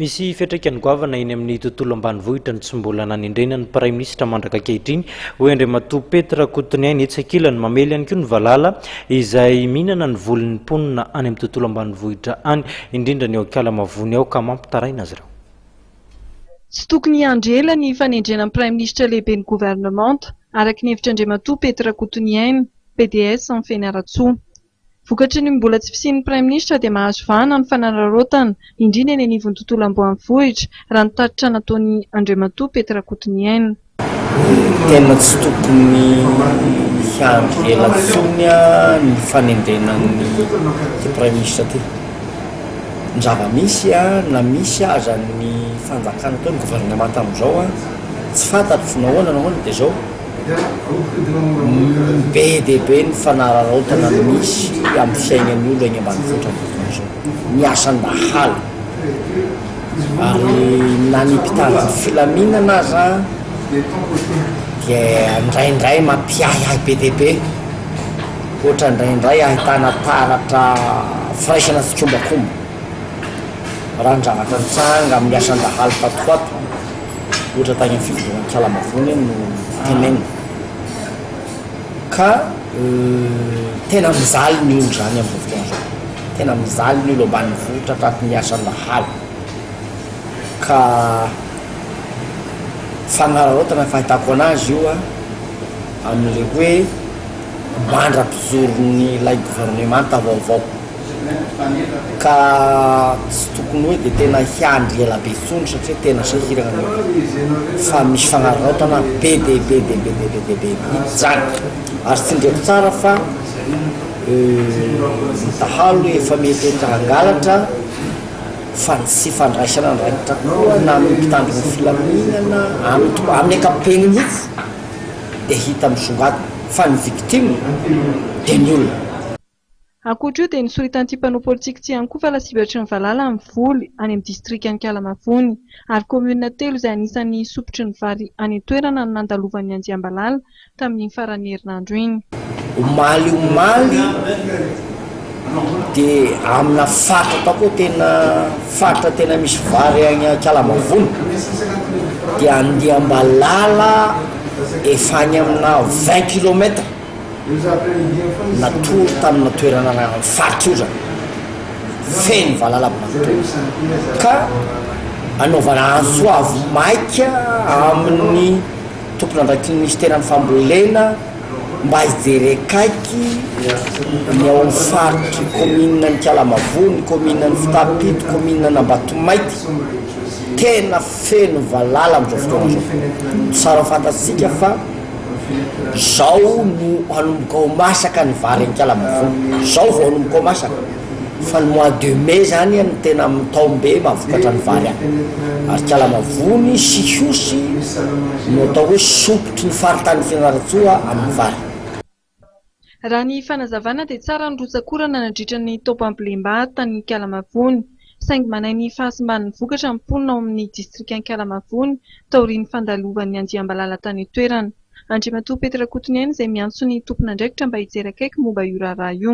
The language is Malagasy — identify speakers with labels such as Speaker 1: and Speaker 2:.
Speaker 1: Misy fiantraikany goavana eny amin'ny tontolo ambanivohitra ny tsy mbola nanindrena ny Prime Ministra mandraka ankehitriny hoe Andriamatoa Petra Kotomaniany etsakilany mamely ihany koa ny Valala izay mihinana ny volin'ny mponina any amin'ny tontolo ambanivohitra any indrindra ny ao Ankalamavony ao ka mampitaraina azy ireo.
Speaker 2: Tsy tokony hiandrela ny fanendrena ny Prime Ministra lehibe ny gouvernemanta araka ny hevitra Andriamatoa Petra Kotomaniany, PDS amin'ny Fianarantsoa. Vokatry ny mbola tsy fisian'ny Prime Ministra dia mahazo vahana ny fanararaotana indrindra eny anivon'ny tontolo ambanivohitra raha ny tatitra nataon'ny Andriamatoa Petra Kotomaniany.
Speaker 3: Tena tsy tokony hiandrela intsony ny fanendrenan'ny Prime Ministra ty. Ny zava-misy na misy aza ny fanjakana tao ny gouvernemanta amin'izao tsy fantatro nahoana dia zao be dia be ny fanararaotana misy amin'ny fiainan'ny olona eny ambanivohitra zao miasan-dahala ary na ny mpitandro ny filaminana aza dia indraindray mampiahiahy be dia be ohatra indraindray ahitana taratra firaisana sy kombakomba raha ny zavatra nitsanga amin'ny asan-dahala tatoato ohatra tany amin'ny fivodoan'ny Ankalamavony no tenenina ka tena mizaly ny olo zany amin'ny fotoana zao tena mizaly ny olo ambanivohitra traty ny asan-dahala ka fanararaotana fahitako anazy io amin'ilay hoe mandra-pizorony ilay gouvernemanta vaovao ka tsy tokony hoe dia tena hiandry ela be intsony satria tena sahirana fa misy fanararaotana be dia be zany ary tsy ndreko tsara fa dahalo efa mety hangalatra fa tsy fandraisana ndraikitra koa na amin'ny mpitandro ny filaminana amin'ny ankapobeny mihitsy dia hita misongadina fa ny victime dia ny olona.
Speaker 2: Ankoatra io dia nisoritan'ity mpanao politika tsy ihany koa fa lasibatry ny Valala amin'ny voly any amin'ny distrika Ankalamavony ary komina telo izay anisan'ny sopotry ny vary any an-toerana no nandalovan'ny Anjiambalala tamin'ny faran'ny herinandro iny.
Speaker 3: Omaly dia amina faritra tako tena faritra tena misy vary any Ankalamavony dia Anjiambalala efa any amina 20 kilometra natory tamina toerana faritra io zany feno Valala manontolo ka anaovana ansoavo maika amin'ny tompon'andraiky ny ministeran'ny fambolena mba hijery akaiky ny ao amin'ny faritry komina ny Ankalamavony, komina ny Fitapito, komina ny Ambatomaiky tena feno Valala amin'izao fotoana zao. Tsara fantatsika fa zao no hanomboka ho masaka ny vary Ankalamavony zao vao hanomboka ho masaka fa ny mois de mai zany no tena mitaombe mahavokatra ny vary any ary Ankalamavony sy Hiosy no atao hoe sopotry ny faritany Fianarantsoa amin'ny vary.
Speaker 2: Raha ny fanazavana dia tsara ny rotsakorana nandritra ny tompam-bilembata ny Ankalamavony saingy manay ny fahasimban'ny vokatra ny mponina ao amin'ny distrika Ankalamavony taorian'ny fandalovan'ny Anjiambalala tany an-toerana. Andriamatoa Petra Kotomaniany izay miantso ny tompon'andraikitra mba hijery akaiky momba io raharaha io.